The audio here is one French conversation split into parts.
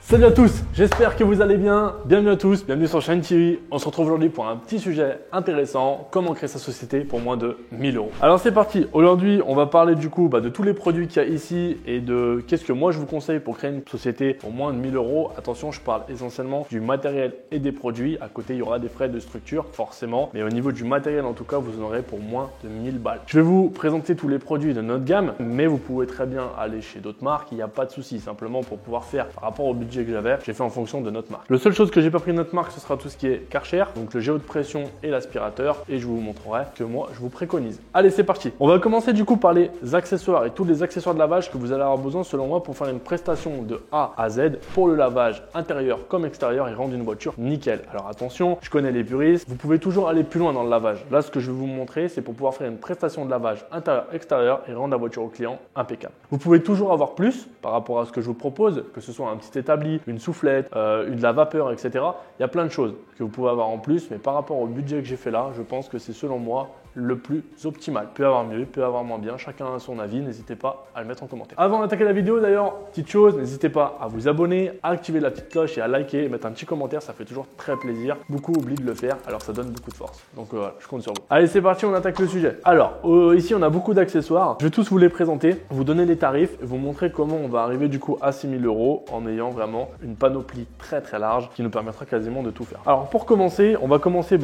Salut à tous, j'espère que vous allez bien. Bienvenue à tous, bienvenue sur Shine TV. On se retrouve aujourd'hui pour un petit sujet intéressant, comment créer sa société pour moins de 1000 euros. Alors c'est parti, aujourd'hui on va parler du coup de tous les produits qu'il y a ici et de qu'est-ce que moi je vous conseille pour créer une société pour moins de 1000 euros. Attention, je parle essentiellement du matériel et des produits. À côté, il y aura des frais de structure forcément, mais au niveau du matériel en tout cas, vous en aurez pour moins de 1000 balles. Je vais vous présenter tous les produits de notre gamme, mais vous pouvez très bien aller chez d'autres marques, il n'y a pas de souci. Simplement pour pouvoir faire par rapport au budget que j'avais, j'ai fait en fonction de notre marque. La seule chose que j'ai pas pris de notre marque, ce sera tout ce qui est Karcher, donc le géo de pression et l'aspirateur, et je vous montrerai que moi je vous préconise. Allez, c'est parti. On va commencer du coup par les accessoires et tous les accessoires de lavage que vous allez avoir besoin selon moi pour faire une prestation de A à Z pour le lavage intérieur comme extérieur et rendre une voiture nickel. Alors attention, je connais les puristes, vous pouvez toujours aller plus loin dans le lavage. Là, ce que je vais vous montrer, c'est pour pouvoir faire une prestation de lavage intérieur-extérieur et rendre la voiture au client impeccable. Vous pouvez toujours avoir plus par rapport à ce que je vous propose, que ce soit un petit établi, une soufflette, de la vapeur, etc. Il y a plein de choses que vous pouvez avoir en plus, mais par rapport au budget que j'ai fait là, je pense que c'est selon moi le plus optimal. Peut avoir mieux, peut avoir moins bien, chacun a son avis, n'hésitez pas à le mettre en commentaire. Avant d'attaquer la vidéo d'ailleurs, petite chose, n'hésitez pas à vous abonner, à activer la petite cloche et à liker et mettre un petit commentaire, ça fait toujours très plaisir. Beaucoup oublient de le faire, alors ça donne beaucoup de force. Donc voilà, je compte sur vous. Allez, c'est parti, on attaque le sujet. Alors, ici on a beaucoup d'accessoires, je vais tous vous les présenter, vous donner les tarifs et vous montrer comment on va arriver du coup à 6000 euros en ayant vraiment une panoplie très large qui nous permettra quasiment de tout faire. Alors pour commencer, on va commencer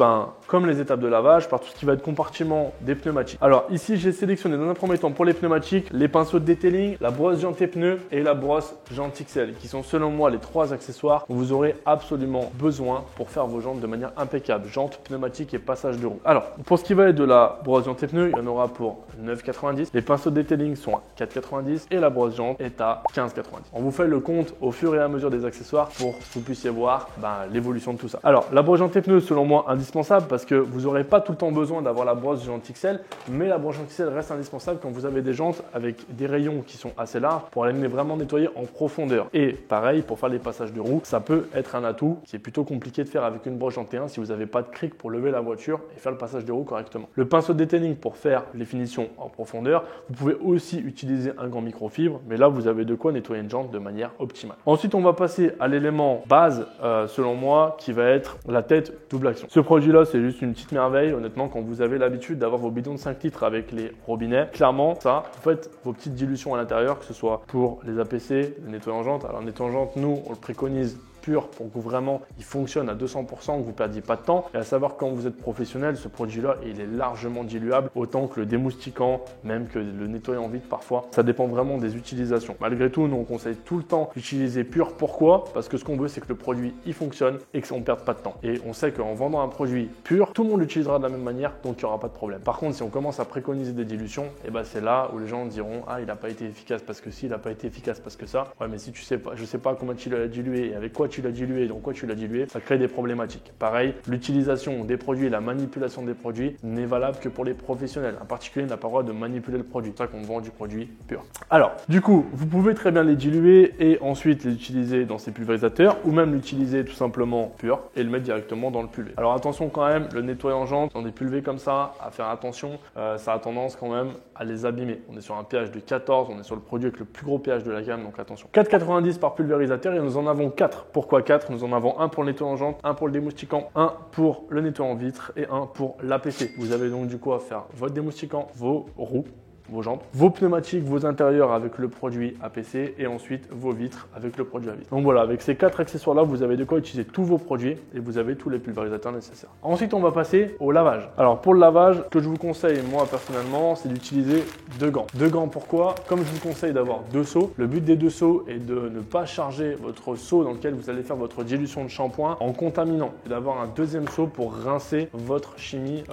comme les étapes de lavage par tout ce qui va être compartiment des pneumatiques. Alors ici, j'ai sélectionné dans un premier temps pour les pneumatiques, les pinceaux de detailing, la brosse janté pneus et la brosse janté XL qui sont selon moi les trois accessoires que vous aurez absolument besoin pour faire vos jantes de manière impeccable. Jantes, pneumatiques et passage de roue. Alors pour ce qui va être de la brosse janté pneus, il y en aura pour 9,90. Les pinceaux de detailing sont à 4,90 et la brosse jante est à 15,90. On vous fait le compte au fur et à mesure des accessoires pour que vous puissiez voir l'évolution de tout ça. Alors la brosse janté pneus, selon moi, indispensable parce que vous n'aurez pas tout le temps besoin d'avoir la brosse janté XL, mais la brosse janté XL reste indispensable quand vous avez des jantes avec des rayons qui sont assez larges pour aller vraiment nettoyer en profondeur. Et pareil, pour faire les passages de roue, ça peut être un atout qui est plutôt compliqué de faire avec une brosse janté 1 si vous n'avez pas de cric pour lever la voiture et faire le passage de roue correctement. Le pinceau de detailing pour faire les finitions en profondeur, vous pouvez aussi utiliser un gant microfibre, mais là vous avez de quoi nettoyer une jante de manière optimale. Ensuite, on va passer à l'élément base, selon moi, qui va être la tête double action. Ce produit-là, c'est juste une petite merveille. Honnêtement, quand vous avez l'habitude d'avoir vos bidons de 5 litres avec les robinets, clairement, ça, vous faites vos petites dilutions à l'intérieur, que ce soit pour les APC, le nettoyant jante. Alors, le nettoyant jante, nous, on le préconise pur pour que vraiment il fonctionne à 200%, que vous ne perdiez pas de temps. Et à savoir, quand vous êtes professionnel, ce produit-là, il est largement diluable, autant que le démoustiquant, même que le nettoyant vide parfois. Ça dépend vraiment des utilisations. Malgré tout, nous, on conseille tout le temps d'utiliser pur. Pourquoi? Parce que ce qu'on veut, c'est que le produit, il fonctionne et qu'on ne perde pas de temps. Et on sait qu'en vendant un produit pur, tout le monde l'utilisera de la même manière, donc il n'y aura pas de problème. Par contre, si on commence à préconiser des dilutions, et c'est là où les gens diront: ah, il n'a pas été efficace parce que si, il n'a pas été efficace parce que ça. Ouais, mais si tu sais pas, je sais pas comment tu l'as dilué et avec quoi tu l'as dilué, donc quoi tu l'as dilué, ça crée des problématiques. Pareil, l'utilisation des produits et la manipulation des produits n'est valable que pour les professionnels. Un particulier n'a pas le droit de manipuler le produit. C'est ça qu'on vend du produit pur. Alors, du coup, vous pouvez très bien les diluer et ensuite les utiliser dans ces pulvérisateurs ou même l'utiliser tout simplement pur et le mettre directement dans le pulvé. Alors attention quand même, le nettoyant jante dans des pulvés comme ça, à faire attention, ça a tendance quand même à les abîmer. On est sur un pH de 14, on est sur le produit avec le plus gros pH de la gamme, donc attention. 4,90 par pulvérisateur et nous en avons 4. Pourquoi 4? Nous en avons un pour le nettoyant jante, un pour le démoustiquant, un pour le nettoyant vitre et un pour l'APC. Vous avez donc du coup à faire votre démoustiquant, vos roues, vos jantes, vos pneumatiques, vos intérieurs avec le produit APC et ensuite vos vitres avec le produit à vitre. Donc voilà, avec ces 4 accessoires là, vous avez de quoi utiliser tous vos produits et vous avez tous les pulvérisateurs nécessaires. Ensuite, on va passer au lavage. Alors pour le lavage, ce que je vous conseille moi personnellement, c'est d'utiliser 2 gants. 2 gants, pourquoi? Comme je vous conseille d'avoir 2 seaux, le but des 2 seaux est de ne pas charger votre seau dans lequel vous allez faire votre dilution de shampoing en contaminant et d'avoir un deuxième seau pour rincer votre chimie,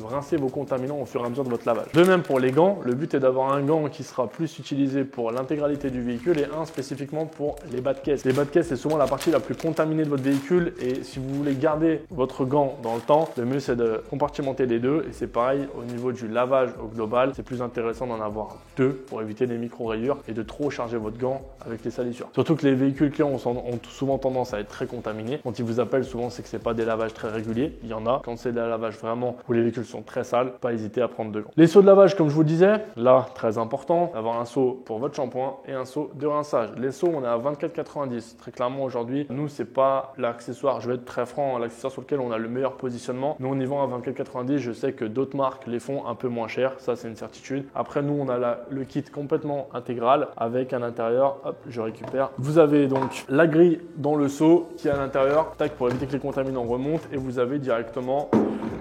rincer vos contaminants au fur et à mesure de votre lavage. De même pour les gants, le but est d'avoir un gant qui sera plus utilisé pour l'intégralité du véhicule et un spécifiquement pour les bas de caisse. Les bas de caisse, c'est souvent la partie la plus contaminée de votre véhicule et si vous voulez garder votre gant dans le temps, le mieux c'est de compartimenter les deux et c'est pareil au niveau du lavage au global, c'est plus intéressant d'en avoir 2 pour éviter les micro-rayures et de trop charger votre gant avec les salissures. Surtout que les véhicules clients ont souvent tendance à être très contaminés. Quand ils vous appellent, souvent c'est que c'est pas des lavages très réguliers. Il y en a. Quand c'est des lavages vraiment où les véhicules sont très sales, pas hésiter à prendre 2 gants. Les seaux de lavage, comme je vous vous le disais, là, très important, d'avoir un seau pour votre shampoing et un seau de rinçage. Les seaux, on est à 24,90. Très clairement, aujourd'hui, nous, c'est pas l'accessoire, je vais être très franc, l'accessoire sur lequel on a le meilleur positionnement. Nous, on y vend à 24,90. Je sais que d'autres marques les font un peu moins cher, ça, c'est une certitude. Après, nous, on a le kit complètement intégral avec à l'intérieur, hop, je récupère. Vous avez donc la grille dans le seau qui est à l'intérieur, tac, pour éviter que les contaminants remontent, et vous avez directement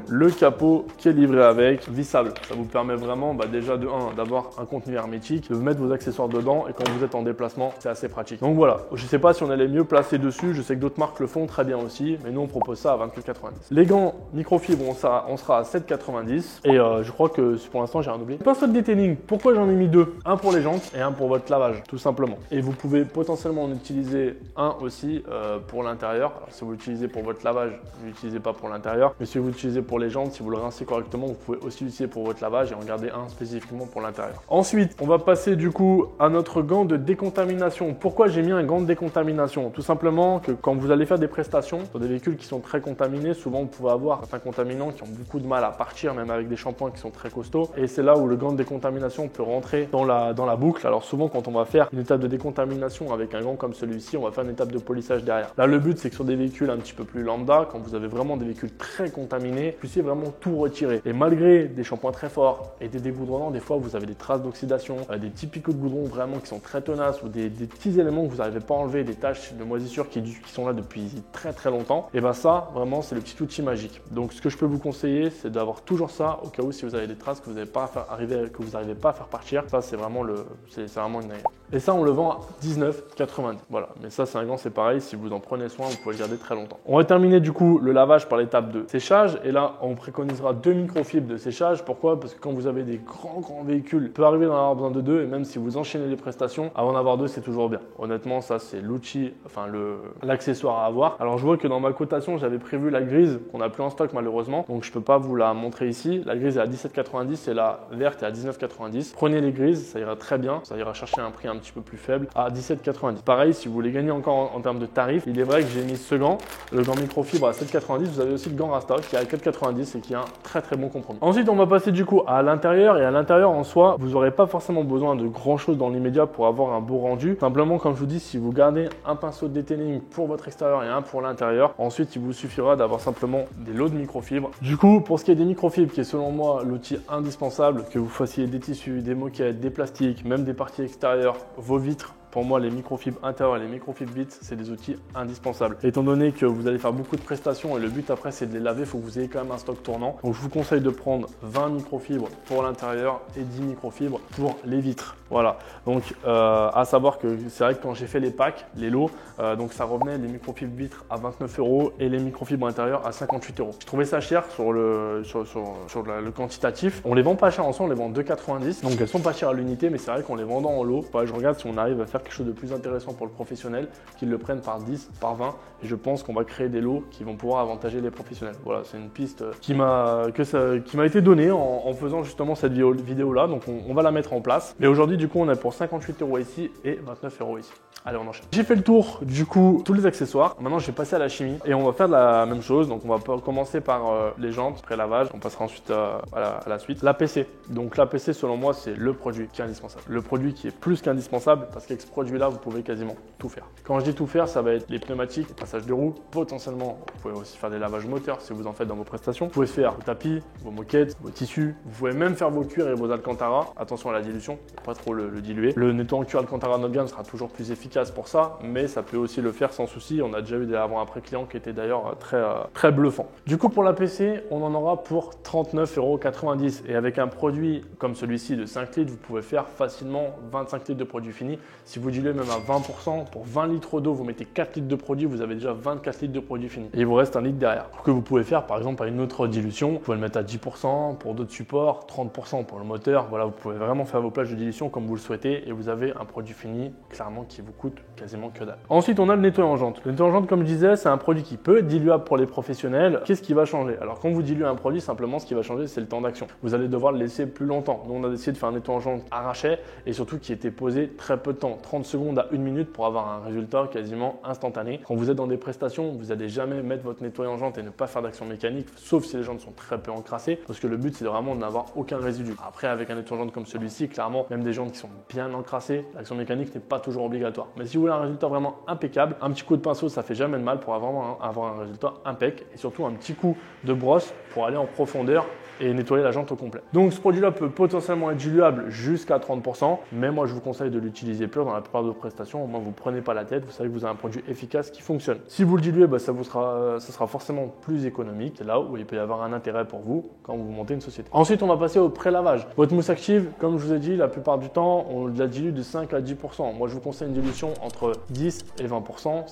le capot qui est livré avec, vissable. Ça vous permet vraiment déjà de 1 d'avoir un contenu hermétique, de mettre vos accessoires dedans, et quand vous êtes en déplacement, c'est assez pratique. Donc voilà, je ne sais pas si on allait mieux placer dessus, je sais que d'autres marques le font très bien aussi, mais nous on propose ça à 24,90. Les gants microfibres, on sera à 7,90, et je crois que pour l'instant j'ai rien oublié. Pinceau de detailing, pourquoi j'en ai mis 2? Un pour les jantes et un pour votre lavage, tout simplement. Et vous pouvez potentiellement en utiliser un aussi pour l'intérieur. Alors si vous l'utilisez pour votre lavage, ne l'utilisez pas pour l'intérieur, mais si vous l'utilisez pour les jantes, si vous le rincez correctement, vous pouvez aussi l'utiliser pour votre lavage et en garder un spécifiquement pour l'intérieur. Ensuite, on va passer du coup à notre gant de décontamination. Pourquoi j'ai mis un gant de décontamination? Tout simplement que quand vous allez faire des prestations sur des véhicules qui sont très contaminés, souvent vous pouvez avoir certains contaminants qui ont beaucoup de mal à partir, même avec des shampoings qui sont très costauds. Et c'est là où le gant de décontamination peut rentrer dans la boucle. Alors souvent, quand on va faire une étape de décontamination avec un gant comme celui-ci, on va faire une étape de polissage derrière. Là, le but, c'est que sur des véhicules un petit peu plus lambda, quand vous avez vraiment des véhicules très contaminés, vous puissiez vraiment tout retirer. Et malgré des shampoings très forts et des dégoudronnants, des fois, vous avez des traces d'oxydation, des petits picots de goudron vraiment qui sont très tenaces ou des petits éléments que vous n'arrivez pas à enlever, des taches de moisissure qui sont là depuis très très longtemps. Et ben ça, vraiment, c'est le petit outil magique. Donc, ce que je peux vous conseiller, c'est d'avoir toujours ça au cas où si vous avez des traces que vous n'arrivez pas à faire partir. Ça, c'est vraiment une règle. Et ça, on le vend à 19,90. Voilà. Mais ça, c'est un gant, c'est pareil. Si vous en prenez soin, vous pouvez le garder très longtemps. On va terminer du coup le lavage par l'étape de séchage. Et là, on préconisera 2 microfibres de séchage. Pourquoi? Parce que quand vous avez des grands véhicules, il peut arriver d'en avoir besoin de 2. Et même si vous enchaînez les prestations, avant d'avoir 2, c'est toujours bien. Honnêtement, ça, c'est l'outil, enfin l'accessoire à avoir. Alors, je vois que dans ma cotation, j'avais prévu la grise qu'on n'a plus en stock malheureusement. Donc, je peux pas vous la montrer ici. La grise est à 17,90 et la verte est à 19,90. Prenez les grises, ça ira très bien. Ça ira chercher un prix un petit peu plus faible à 17,90. Pareil, si vous voulez gagner encore en termes de tarifs, il est vrai que j'ai mis ce gant, le gant microfibre à 7,90. Vous avez aussi le gant Rasta qui est à 4,90 et qui est un très bon compromis. Ensuite, on va passer du coup à l'intérieur, et à l'intérieur en soi, vous n'aurez pas forcément besoin de grand chose dans l'immédiat pour avoir un beau rendu. Simplement, comme je vous dis, si vous gardez un pinceau de detailing pour votre extérieur et un pour l'intérieur, ensuite il vous suffira d'avoir simplement des lots de microfibres. Du coup, pour ce qui est des microfibres, qui est selon moi l'outil indispensable, que vous fassiez des tissus, des moquettes, des plastiques, même des parties extérieures, vos vitres, pour moi, les microfibres intérieures et les microfibres vitres, c'est des outils indispensables. Étant donné que vous allez faire beaucoup de prestations et le but après, c'est de les laver, il faut que vous ayez quand même un stock tournant. Donc, je vous conseille de prendre 20 microfibres pour l'intérieur et 10 microfibres pour les vitres. Voilà. Donc, à savoir que c'est vrai que quand j'ai fait les packs, les lots, donc ça revenait les microfibres vitres à 29 € et les microfibres intérieures à 58 €. Je trouvais ça cher sur le quantitatif. On les vend pas cher en soi, on les vend 2,90. Donc, elles sont pas chères à l'unité, mais c'est vrai qu'en les vendant en lot, je regarde si on arrive à faire quelque chose de plus intéressant pour le professionnel, qu'ils le prennent par 10, par 20, et je pense qu'on va créer des lots qui vont pouvoir avantager les professionnels. Voilà, c'est une piste qui m'a été donnée en faisant justement cette vidéo là, donc on va la mettre en place. Mais aujourd'hui, du coup, on est pour 58 € ici et 29 € ici. Allez, on enchaîne. J'ai fait le tour, du coup, tous les accessoires. Maintenant, je vais passer à la chimie et on va faire la même chose. Donc, on va commencer par les jantes, après lavage. On passera ensuite à la suite. L'APC. Donc, l'APC, selon moi, c'est le produit qui est indispensable. Le produit qui est plus qu'indispensable parce qu'avec ce produit-là, vous pouvez quasiment tout faire. Quand je dis tout faire, ça va être les pneumatiques, les passages de roues. Potentiellement, vous pouvez aussi faire des lavages moteurs si vous en faites dans vos prestations. Vous pouvez faire vos tapis, vos moquettes, vos tissus. Vous pouvez même faire vos cuirs et vos alcantara. Attention à la dilution, pas trop le diluer. Le nettoyant cuir alcantara not gamme sera toujours plus efficace pour ça, mais ça peut aussi le faire sans souci. On a déjà eu des avant-après clients qui étaient d'ailleurs très bluffants. Du coup, pour l'APC, on en aura pour 39,90 € et avec un produit comme celui-ci de 5 litres, vous pouvez faire facilement 25 litres de produit fini. Si vous diluez même à 20%, pour 20 litres d'eau, vous mettez 4 litres de produit, vous avez déjà 24 litres de produit fini. Et il vous reste 1 litre derrière. Que vous pouvez faire par exemple à une autre dilution, vous pouvez le mettre à 10% pour d'autres supports, 30% pour le moteur. Voilà, vous pouvez vraiment faire vos plages de dilution comme vous le souhaitez et vous avez un produit fini clairement qui vous coûte quasiment que dalle. Ensuite, on a le nettoyant jante. Le nettoyant jante, comme je disais, c'est un produit qui peut être diluable pour les professionnels. Qu'est-ce qui va changer? Alors, quand vous diluez un produit, simplement, ce qui va changer, c'est le temps d'action. Vous allez devoir le laisser plus longtemps. Nous, on a décidé de faire un nettoyant jante arraché et surtout qui était posé très peu de temps, 30 secondes à 1 minute pour avoir un résultat quasiment instantané. Quand vous êtes dans des prestations, vous n'allez jamais mettre votre nettoyant jante et ne pas faire d'action mécanique, sauf si les jantes sont très peu encrassées, parce que le but c'est vraiment de n'avoir aucun résidu. Après, avec un nettoyant jante comme celui-ci, clairement, même des jantes qui sont bien encrassées, l'action mécanique n'est pas toujours obligatoire. Mais si vous voulez un résultat vraiment impeccable, un petit coup de pinceau, ça fait jamais de mal pour vraiment avoir un résultat impeccable, et surtout un petit coup de brosse pour aller en profondeur et nettoyer la jante au complet. Donc ce produit-là peut potentiellement être diluable jusqu'à 30%, mais moi je vous conseille de l'utiliser pur dans la plupart de vos prestations. Au moins vous ne prenez pas la tête, vous savez que vous avez un produit efficace qui fonctionne. Si vous le diluez, ça sera forcément plus économique. C'est là où il peut y avoir un intérêt pour vous quand vous montez une société. Ensuite, on va passer au pré-lavage. Votre mousse active, comme je vous ai dit, la plupart du temps, on la dilue de 5 à 10%. Moi je vous conseille une dilution entre 10 et 20%.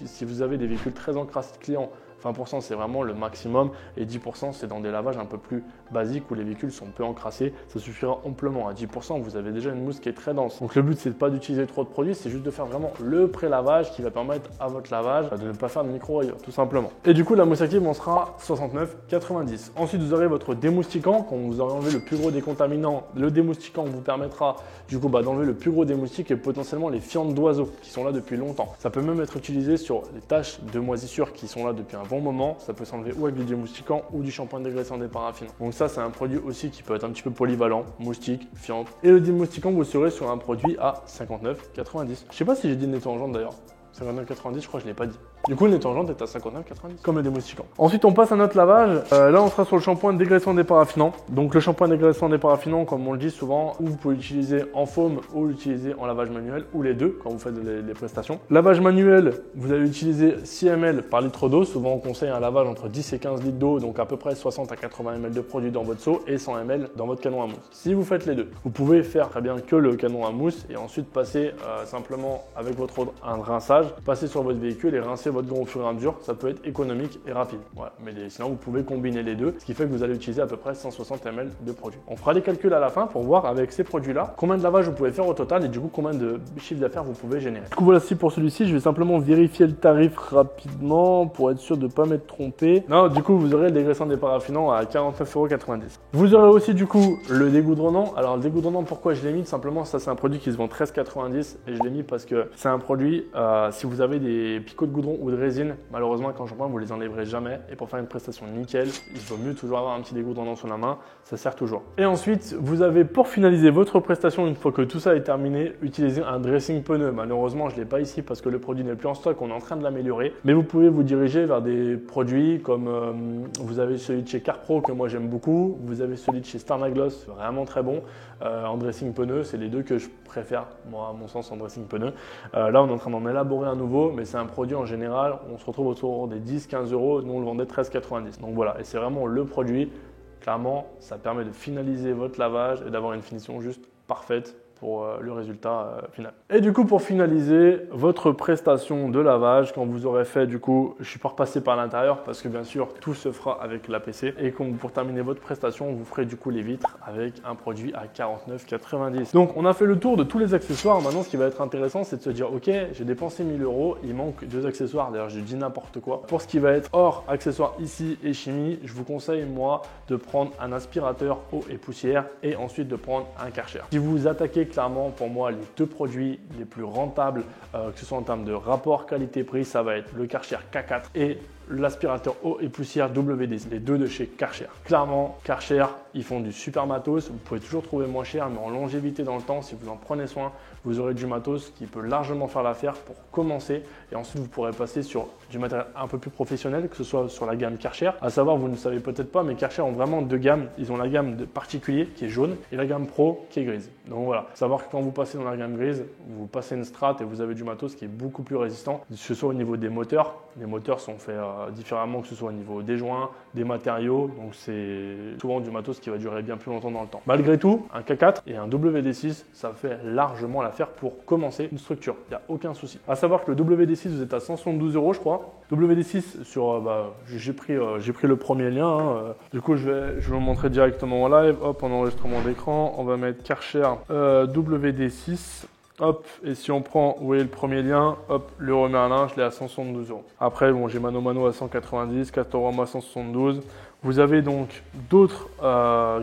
Si vous avez des véhicules très encrassés de clients, 20% c'est vraiment le maximum et 10% c'est dans des lavages un peu plus basiques où les véhicules sont peu encrassés. Ça suffira amplement. À 10%, vous avez déjà une mousse qui est très dense. Donc le but c'est pas d'utiliser trop de produits, c'est juste de faire vraiment le pré-lavage qui va permettre à votre lavage de ne pas faire de micro-rayures tout simplement. Et du coup la mousse active on sera 69,90. Ensuite vous aurez votre démoustiquant. Quand vous aurez enlevé le plus gros des contaminants, le démoustiquant vous permettra du coup d'enlever le plus gros des moustiques et potentiellement les fientes d'oiseaux qui sont là depuis longtemps. Ça peut même être utilisé sur les taches de moisissure qui sont là depuis un bon moment. Ça peut s'enlever ou avec du démoustiquant ou du shampoing dégraissant des paraffinants. Donc ça c'est un produit aussi qui peut être un petit peu polyvalent, moustique, fiente. Et le démoustiquant vous serez sur un produit à 59,90. Je sais pas si j'ai dit le nettoyant jante d'ailleurs. 59,90, je crois que je ne l'ai pas dit. Du coup, le nettoyant jante est à 59,90, comme le démoustiquant. Ensuite, on passe à notre lavage. Là, on sera sur le shampoing dégraissant des paraffinants. Donc, le shampoing dégraissant des paraffinants, comme on le dit souvent, ou vous pouvez l'utiliser en foam ou l'utiliser en lavage manuel, ou les deux quand vous faites les prestations. Lavage manuel, vous allez utiliser 6 ml par litre d'eau. Souvent, on conseille un lavage entre 10 et 15 litres d'eau, donc à peu près 60 à 80 ml de produit dans votre seau et 100 ml dans votre canon à mousse. Si vous faites les deux, vous pouvez faire très bien que le canon à mousse et ensuite passer simplement avec votre eau un rinçage, passer sur votre véhicule et rincer votre gant au fur et à mesure. Ça peut être économique et rapide. Voilà. Mais sinon, vous pouvez combiner les deux, ce qui fait que vous allez utiliser à peu près 160 ml de produit. On fera les calculs à la fin pour voir avec ces produits-là combien de lavage vous pouvez faire au total et du coup combien de chiffre d'affaires vous pouvez générer. Du coup, voilà, pour celui-ci, je vais simplement vérifier le tarif rapidement pour être sûr de ne pas m'être trompé. Non, du coup, vous aurez le dégraissant des paraffinants à 49,90 €. Vous aurez aussi du coup le dégoudronnant. Alors, le dégoudronnant, pourquoi je l'ai mis? Tout simplement, ça c'est un produit qui se vend 13,90 € et je l'ai mis parce que c'est un produit, si vous avez des picots de goudron ou de résine, malheureusement quand j'en prends vous les enlèverez jamais et pour faire une prestation nickel, il vaut mieux toujours avoir un petit dégoudronnant sur la main, ça sert toujours. Et ensuite vous avez, pour finaliser votre prestation, une fois que tout ça est terminé, utiliser un dressing pneu. Malheureusement je ne l'ai pas ici parce que le produit n'est plus en stock, on est en train de l'améliorer, mais vous pouvez vous diriger vers des produits comme vous avez celui de chez CarPro que moi j'aime beaucoup, vous avez celui de chez Starnagloss, vraiment très bon, en dressing pneu, c'est les deux que je préfère moi à mon sens en dressing pneu. Là on est en train d'en élaborer un nouveau, mais c'est un produit en général, on se retrouve autour des 10-15 €, nous on le vendait 13,90 €. Donc voilà, et c'est vraiment le produit, clairement ça permet de finaliser votre lavage et d'avoir une finition juste parfaite pour le résultat final. Et du coup, pour finaliser votre prestation de lavage, quand vous aurez fait, du coup, je suis pas repassé par l'intérieur parce que bien sûr, tout se fera avec l'APC. Et pour terminer votre prestation, vous ferez du coup les vitres avec un produit à 49,90 €. Donc, on a fait le tour de tous les accessoires. Maintenant, ce qui va être intéressant, c'est de se dire, ok, j'ai dépensé 1 000 €, il manque 2 accessoires. D'ailleurs, je dis n'importe quoi. Pour ce qui va être hors accessoires ici et chimie, je vous conseille, moi, de prendre un aspirateur eau et poussière et ensuite de prendre un Karcher. Si vous vous attaquez clairement, pour moi, les deux produits les plus rentables, que ce soit en termes de rapport qualité-prix, ça va être le Karcher K4 et l'aspirateur eau et poussière WD, les deux de chez Karcher. Clairement, Karcher, ils font du super matos. Vous pouvez toujours trouver moins cher, mais en longévité dans le temps, si vous en prenez soin, vous aurez du matos qui peut largement faire l'affaire pour commencer. Et ensuite, vous pourrez passer sur du matériel un peu plus professionnel, que ce soit sur la gamme Karcher. À savoir, vous ne savez peut-être pas, mais Karcher ont vraiment deux gammes. Ils ont la gamme de particulier qui est jaune et la gamme pro qui est grise. Donc voilà, savoir que quand vous passez dans la gamme grise, vous passez une Strat et vous avez du matos qui est beaucoup plus résistant, que ce soit au niveau des moteurs. Les moteurs sont faits différemment, que ce soit au niveau des joints, des matériaux. Donc c'est souvent du matos qui va durer bien plus longtemps dans le temps. Malgré tout, un K4 et un WD6, ça fait largement l'affaire pour commencer une structure. Il n'y a aucun souci. À savoir que le WD6, vous êtes à 172 €, je crois. WD6 sur, j'ai pris le premier lien. Du coup, je vais vous montrer directement en live. Hop, en enregistrement d'écran, on va mettre Karcher WD6. Hop, et si on prend, vous voyez le premier lien, hop, l'Euro Merlin, je l'ai à 172 €. Après, bon, j'ai Mano à 190, Castorama à 172. Vous avez donc d'autres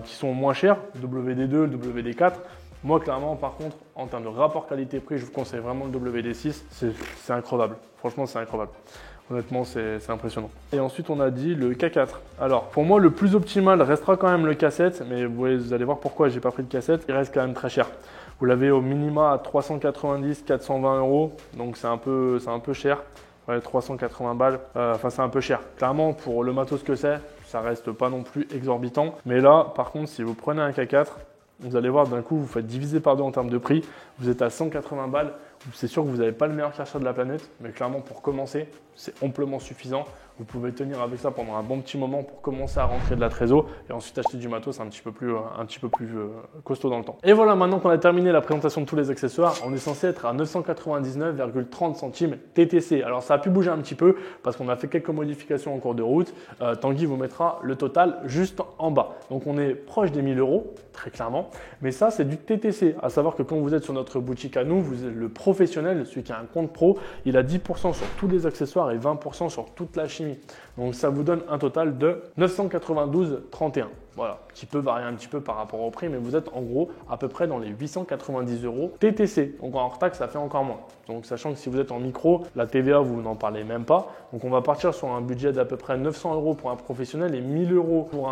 qui sont moins chers, WD2, WD4. Moi, clairement, par contre, en termes de rapport qualité-prix, je vous conseille vraiment le WD6. C'est incroyable. Franchement, c'est incroyable. Honnêtement, c'est impressionnant. Et ensuite, on a dit le K4. Alors, pour moi, le plus optimal restera quand même le K7, mais vous allez voir pourquoi j'ai pas pris le K7. Il reste quand même très cher. Vous l'avez au minima à 390, 420 €, donc c'est un peu cher. Ouais, 380 balles, enfin c'est un peu cher. Clairement, pour le matos que c'est, ça reste pas non plus exorbitant. Mais là, par contre, si vous prenez un K4, vous allez voir d'un coup, vous faites diviser par 2 en termes de prix. Vous êtes à 180 balles. C'est sûr que vous n'avez pas le meilleur karcher de la planète, mais clairement, pour commencer, c'est amplement suffisant. Vous pouvez tenir avec ça pendant un bon petit moment pour commencer à rentrer de la trésor et ensuite acheter du matos un petit peu plus costaud dans le temps. Et voilà, maintenant qu'on a terminé la présentation de tous les accessoires, on est censé être à 999,30 centimes TTC. Alors ça a pu bouger un petit peu parce qu'on a fait quelques modifications en cours de route. Tanguy vous mettra le total juste en bas. Donc on est proche des 1000 €, très clairement. Mais ça, c'est du TTC. À savoir que quand vous êtes sur notre boutique à nous, vous êtes le professionnel, celui qui a un compte pro, il a 10% sur tous les accessoires et 20% sur toute la chimie. Donc ça vous donne un total de 992,31. Voilà, qui peut varier un petit peu par rapport au prix, mais vous êtes en gros à peu près dans les 890 € TTC. Donc en hors taxe, ça fait encore moins. Donc sachant que si vous êtes en micro, la TVA, vous n'en parlez même pas. Donc on va partir sur un budget d'à peu près 900 € pour un professionnel et 1000 € pour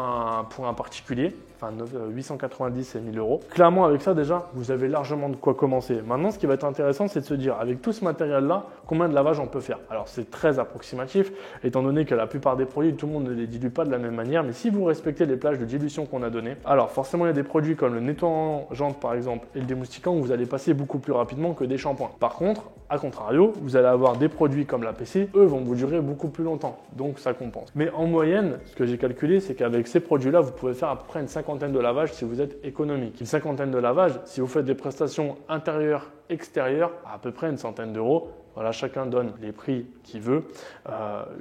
un particulier. Enfin 890 et 1000 €. Clairement, avec ça déjà, vous avez largement de quoi commencer. Maintenant, ce qui va être intéressant, c'est de se dire, avec tout ce matériel-là, combien de lavage on peut faire. Alors c'est très approximatif, étant donné que la plupart des produits, tout le monde ne les dilue pas de la même manière. Mais si vous respectez les plages de dilution qu'on a données, alors forcément, il y a des produits comme le nettoyant jante par exemple et le démoustiquant où vous allez passer beaucoup plus rapidement que des shampoings. Par contre, à contrario, vous allez avoir des produits comme l'APC, eux vont vous durer beaucoup plus longtemps, donc ça compense. Mais en moyenne, ce que j'ai calculé, c'est qu'avec ces produits-là, vous pouvez faire à peu près une cinquantaine de lavages si vous êtes économique. Une cinquantaine de lavages, si vous faites des prestations intérieures, extérieures, à peu près une centaine d'euros. Voilà, chacun donne les prix qu'il veut.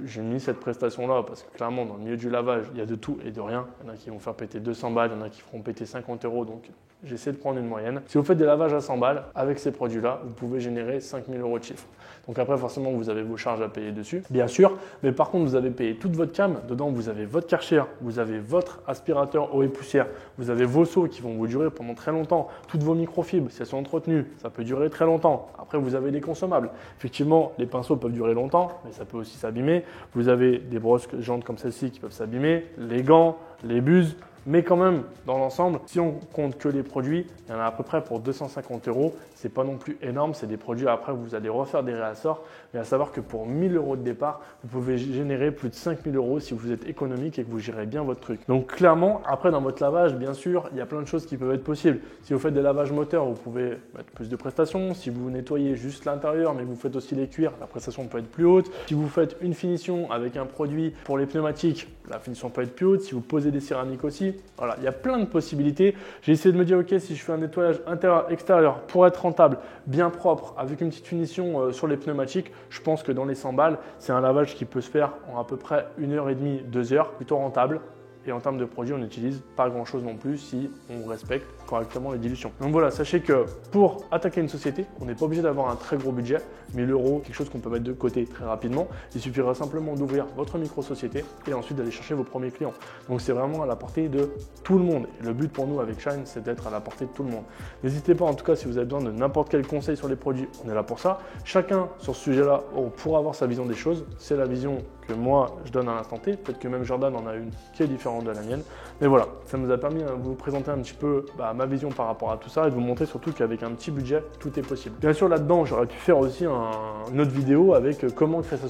J'ai mis cette prestation-là parce que clairement, dans le milieu du lavage, il y a de tout et de rien. Il y en a qui vont faire péter 200 balles, il y en a qui feront péter 50 €. Donc, j'essaie de prendre une moyenne. Si vous faites des lavages à 100 balles, avec ces produits-là, vous pouvez générer 5000 € de chiffre. Donc après, forcément, vous avez vos charges à payer dessus, bien sûr. Mais par contre, vous avez payé toute votre cam. Dedans, vous avez votre Karcher, vous avez votre aspirateur eau et poussière, vous avez vos seaux qui vont vous durer pendant très longtemps. Toutes vos microfibres, si elles sont entretenues, ça peut durer très longtemps. Après, vous avez des consommables. Effectivement, les pinceaux peuvent durer longtemps, mais ça peut aussi s'abîmer. Vous avez des brosses jantes comme celle-ci qui peuvent s'abîmer, les gants, les buses. Mais quand même, dans l'ensemble, si on compte que les produits, il y en a à peu près pour 250 €. C'est pas non plus énorme. C'est des produits après vous allez refaire des réassorts. Mais à savoir que pour 1000 € de départ, vous pouvez générer plus de 5000 € si vous êtes économique et que vous gérez bien votre truc. Donc clairement, après dans votre lavage, bien sûr, il y a plein de choses qui peuvent être possibles. Si vous faites des lavages moteurs, vous pouvez mettre plus de prestations. Si vous nettoyez juste l'intérieur, mais vous faites aussi les cuirs, la prestation peut être plus haute. Si vous faites une finition avec un produit pour les pneumatiques, la finition peut être plus haute. Si vous posez des céramiques aussi, voilà, il y a plein de possibilités. J'ai essayé de me dire, ok, si je fais un nettoyage intérieur-extérieur pour être rentable, bien propre, avec une petite finition sur les pneumatiques, je pense que dans les 100 balles, c'est un lavage qui peut se faire en à peu près 1h30, 2 heures, plutôt rentable. Et en termes de produits, on n'utilise pas grand chose non plus si on respecte correctement les dilutions. Donc voilà, sachez que pour attaquer une société, on n'est pas obligé d'avoir un très gros budget. 1000 €, quelque chose qu'on peut mettre de côté très rapidement. Il suffira simplement d'ouvrir votre micro-société et ensuite d'aller chercher vos premiers clients. Donc c'est vraiment à la portée de tout le monde. Et le but pour nous avec Shine, c'est d'être à la portée de tout le monde. N'hésitez pas en tout cas si vous avez besoin de n'importe quel conseil sur les produits, on est là pour ça. Chacun sur ce sujet-là, on pourra avoir sa vision des choses. C'est la vision que moi je donne à l'instant T. Peut-être que même Jordan en a une qui est différente de la mienne. Mais voilà, ça nous a permis de vous présenter un petit peu ma vision par rapport à tout ça et de vous montrer surtout qu'avec un petit budget, tout est possible. Bien sûr, là-dedans, j'aurais pu faire aussi une autre vidéo avec comment créer sa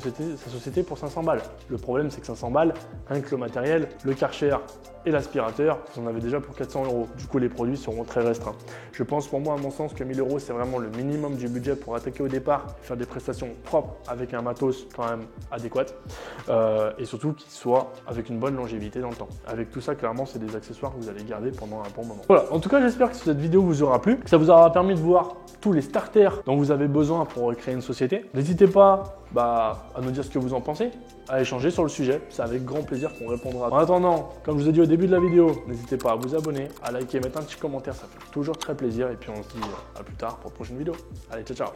société pour 500 balles. Le problème, c'est que 500 balles, rien que le matériel, le Karcher et l'aspirateur, vous en avez déjà pour 400 €. Du coup, les produits seront très restreints. Je pense pour moi, à mon sens, que 1000 €, c'est vraiment le minimum du budget pour attaquer au départ, faire des prestations propres avec un matos quand même adéquat et surtout qu'il soit avec une bonne longévité dans le temps. Avec tout ça, clairement, c'est des accessoires que vous allez garder pendant un bon moment. Voilà, en tout cas, j'espère que cette vidéo vous aura plu, que ça vous aura permis de voir tous les starters dont vous avez besoin pour créer une société. N'hésitez pas à nous dire ce que vous en pensez, à échanger sur le sujet. C'est avec grand plaisir qu'on répondra. En attendant, comme je vous ai dit au début de la vidéo, n'hésitez pas à vous abonner, à liker, mettre un petit commentaire, ça fait toujours très plaisir. Et puis on se dit à plus tard pour une prochaine vidéo. Allez, ciao, ciao!